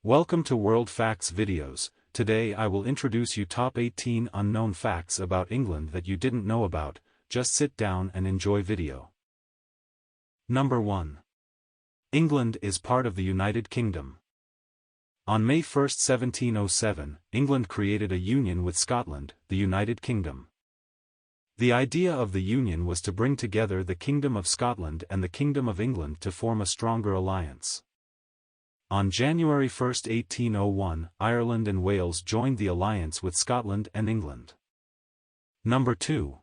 Welcome to World Facts Videos. Today I will introduce you top 18 unknown facts about England that you didn't know about. Just sit down and enjoy video. Number 1. England is part of the United Kingdom. On May 1, 1707, England created a union with Scotland, the United Kingdom. The idea of the union was to bring together the Kingdom of Scotland and the Kingdom of England to form a stronger alliance. On January 1, 1801, Ireland and Wales joined the alliance with Scotland and England. Number 2.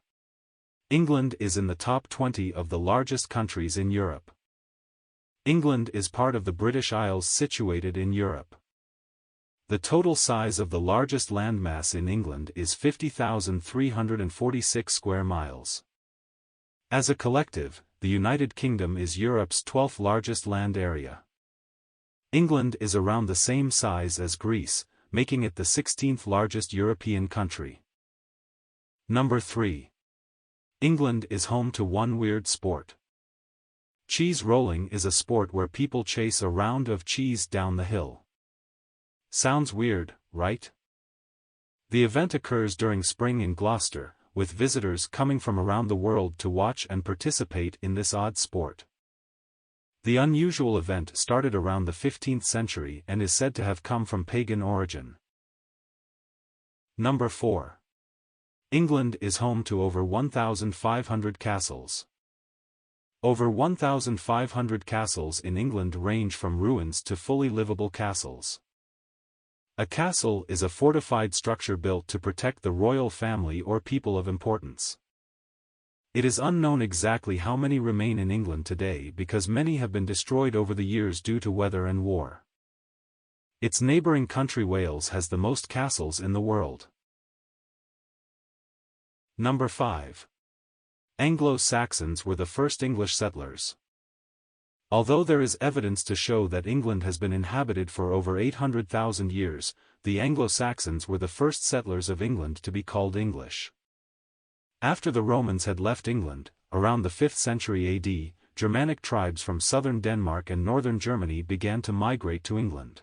England is in the top 20 of the largest countries in Europe. England is part of the British Isles situated in Europe. The total size of the largest landmass in England is 50,346 square miles. As a collective, the United Kingdom is Europe's 12th largest land area. England is around the same size as Greece, making it the 16th largest European country. Number 3. England is home to one weird sport. Cheese rolling is a sport where people chase a round of cheese down the hill. Sounds weird, right? The event occurs during spring in Gloucester, with visitors coming from around the world to watch and participate in this odd sport. The unusual event started around the 15th century and is said to have come from pagan origin. Number 4. England is home to over 1,500 castles. Over 1,500 castles in England range from ruins to fully livable castles. A castle is a fortified structure built to protect the royal family or people of importance. It is unknown exactly how many remain in England today because many have been destroyed over the years due to weather and war. Its neighbouring country Wales has the most castles in the world. Number 5. Anglo-Saxons were the first English settlers. Although there is evidence to show that England has been inhabited for over 800,000 years, the Anglo-Saxons were the first settlers of England to be called English. After the Romans had left England, around the 5th century AD, Germanic tribes from southern Denmark and northern Germany began to migrate to England.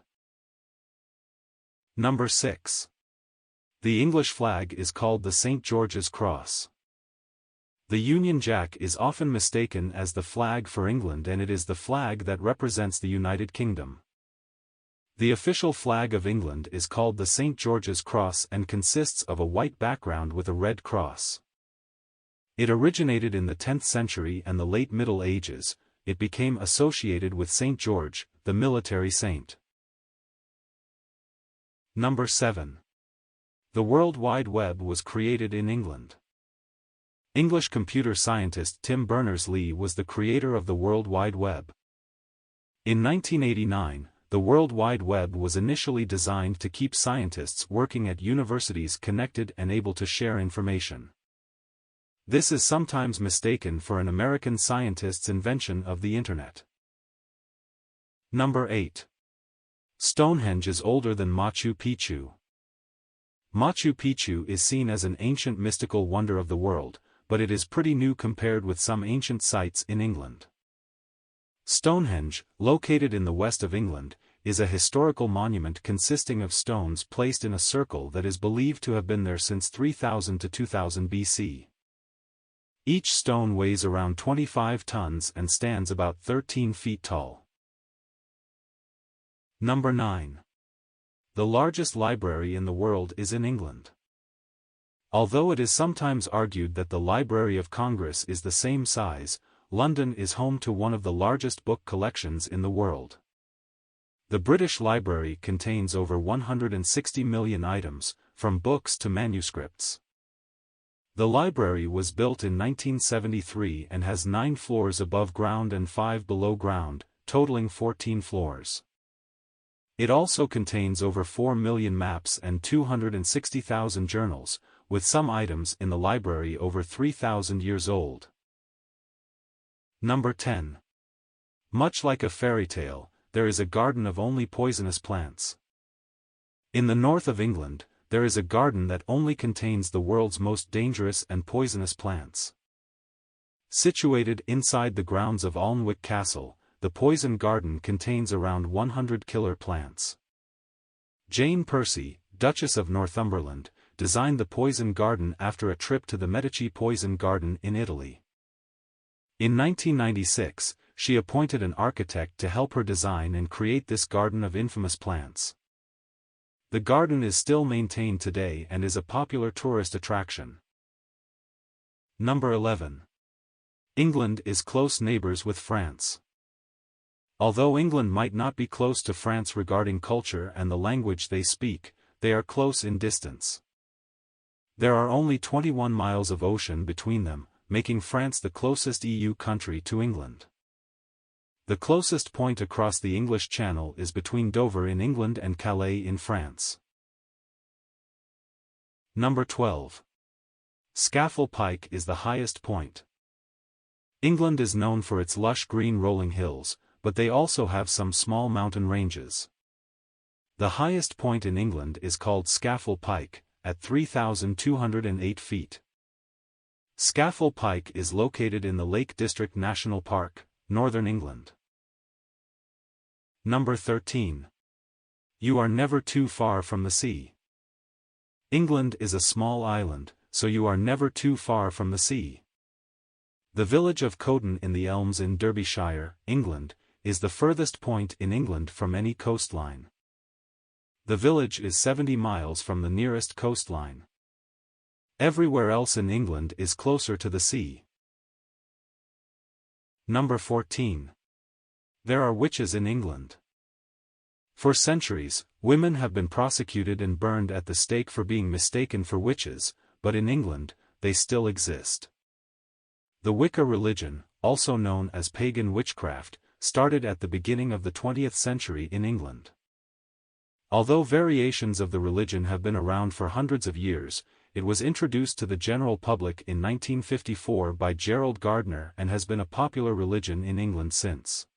Number 6. The English flag is called the St. George's Cross. The Union Jack is often mistaken as the flag for England, and it is the flag that represents the United Kingdom. The official flag of England is called the St. George's Cross and consists of a white background with a red cross. It originated in the 10th century and the late Middle Ages. It became associated with St. George, the military saint. Number 7. The World Wide Web was created in England. English computer scientist Tim Berners-Lee was the creator of the World Wide Web. In 1989, the World Wide Web was initially designed to keep scientists working at universities connected and able to share information. This is sometimes mistaken for an American scientist's invention of the Internet. Number 8. Stonehenge is older than Machu Picchu. Machu Picchu is seen as an ancient mystical wonder of the world, but it is pretty new compared with some ancient sites in England. Stonehenge, located in the west of England, is a historical monument consisting of stones placed in a circle that is believed to have been there since 3000 to 2000 BC. Each stone weighs around 25 tons and stands about 13 feet tall. Number 9. The largest library in the world is in England. Although it is sometimes argued that the Library of Congress is the same size, London is home to one of the largest book collections in the world. The British Library contains over 160 million items, from books to manuscripts. The library was built in 1973 and has 9 floors above ground and 5 below ground, totaling 14 floors. It also contains over 4 million maps and 260,000 journals, with some items in the library over 3,000 years old. Number 10. Much like a fairy tale, there is a garden of only poisonous plants. In the north of England, there is a garden that only contains the world's most dangerous and poisonous plants. Situated inside the grounds of Alnwick Castle, the poison garden contains around 100 killer plants. Jane Percy, Duchess of Northumberland, designed the Poison Garden after a trip to the Medici Poison Garden in Italy. In 1996, she appointed an architect to help her design and create this garden of infamous plants. The garden is still maintained today and is a popular tourist attraction. Number 11. England is close neighbors with France. Although England might not be close to France regarding culture and the language they speak, they are close in distance. There are only 21 miles of ocean between them, making France the closest EU country to England. The closest point across the English Channel is between Dover in England and Calais in France. Number 12. Scafell Pike is the highest point. England is known for its lush green rolling hills, but they also have some small mountain ranges. The highest point in England is called Scafell Pike, at 3,208 feet. Scafell Pike is located in the Lake District National Park, Northern England. Number 13. You are never too far from the sea. England is a small island, so you are never too far from the sea. The village of Coden in the Elms in Derbyshire, England, is the furthest point in England from any coastline. The village is 70 miles from the nearest coastline. Everywhere else in England is closer to the sea. Number 14. There are witches in England. For centuries, women have been prosecuted and burned at the stake for being mistaken for witches, but in England, they still exist. The Wicca religion, also known as pagan witchcraft, started at the beginning of the 20th century in England. Although variations of the religion have been around for hundreds of years, it was introduced to the general public in 1954 by Gerald Gardner and has been a popular religion in England since.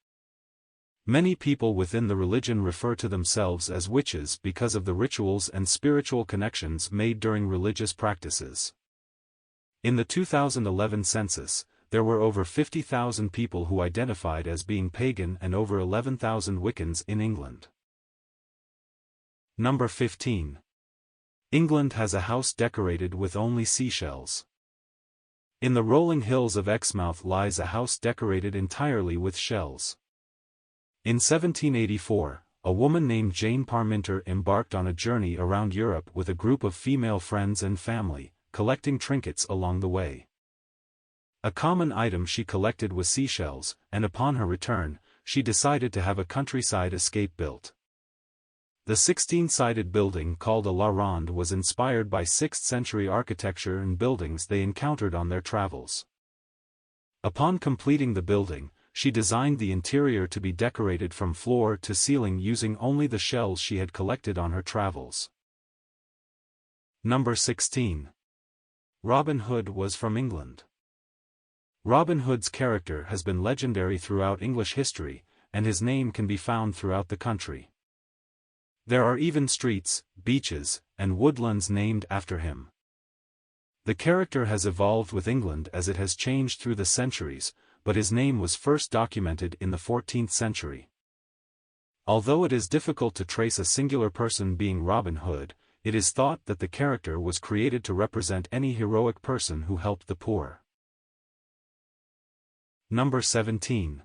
Many people within the religion refer to themselves as witches because of the rituals and spiritual connections made during religious practices. In the 2011 census, there were over 50,000 people who identified as being pagan and over 11,000 Wiccans in England. Number 15. England has a house decorated with only seashells. In the rolling hills of Exmouth lies a house decorated entirely with shells. In 1784, a woman named Jane Parminter embarked on a journey around Europe with a group of female friends and family, collecting trinkets along the way. A common item she collected was seashells, and upon her return, she decided to have a countryside escape built. The 16-sided building called a La Ronde was inspired by 6th-century architecture and buildings they encountered on their travels. Upon completing the building, she designed the interior to be decorated from floor to ceiling using only the shells she had collected on her travels. Number 16. Robin Hood was from England. Robin Hood's character has been legendary throughout English history, and his name can be found throughout the country. There are even streets, beaches, and woodlands named after him. The character has evolved with England as it has changed through the centuries, but his name was first documented in the 14th century. Although it is difficult to trace a singular person being Robin Hood, it is thought that the character was created to represent any heroic person who helped the poor. Number 17.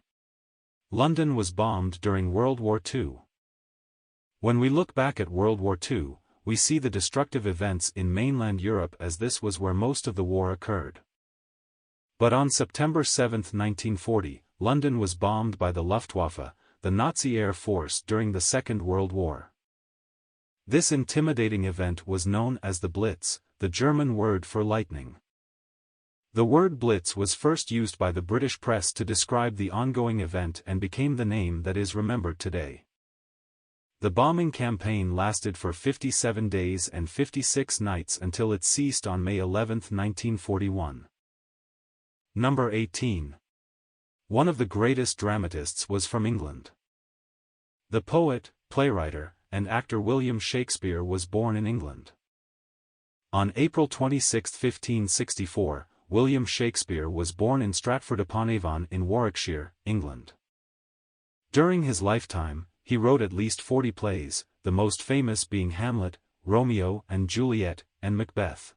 London was bombed during World War II. When we look back at World War II, we see the destructive events in mainland Europe as this was where most of the war occurred. But on September 7, 1940, London was bombed by the Luftwaffe, the Nazi air force during the Second World War. This intimidating event was known as the Blitz, the German word for lightning. The word Blitz was first used by the British press to describe the ongoing event and became the name that is remembered today. The bombing campaign lasted for 57 days and 56 nights until it ceased on May 11, 1941. Number 18. One of the greatest dramatists was from England. The poet, playwright, and actor William Shakespeare was born in England. On April 26, 1564, William Shakespeare was born in Stratford-upon-Avon in Warwickshire, England. During his lifetime, He wrote at least 40 plays, the most famous being Hamlet, Romeo and Juliet, and Macbeth.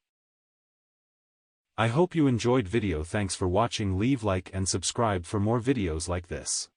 I hope you enjoyed video. Thanks for watching. Leave like and subscribe for more videos like this.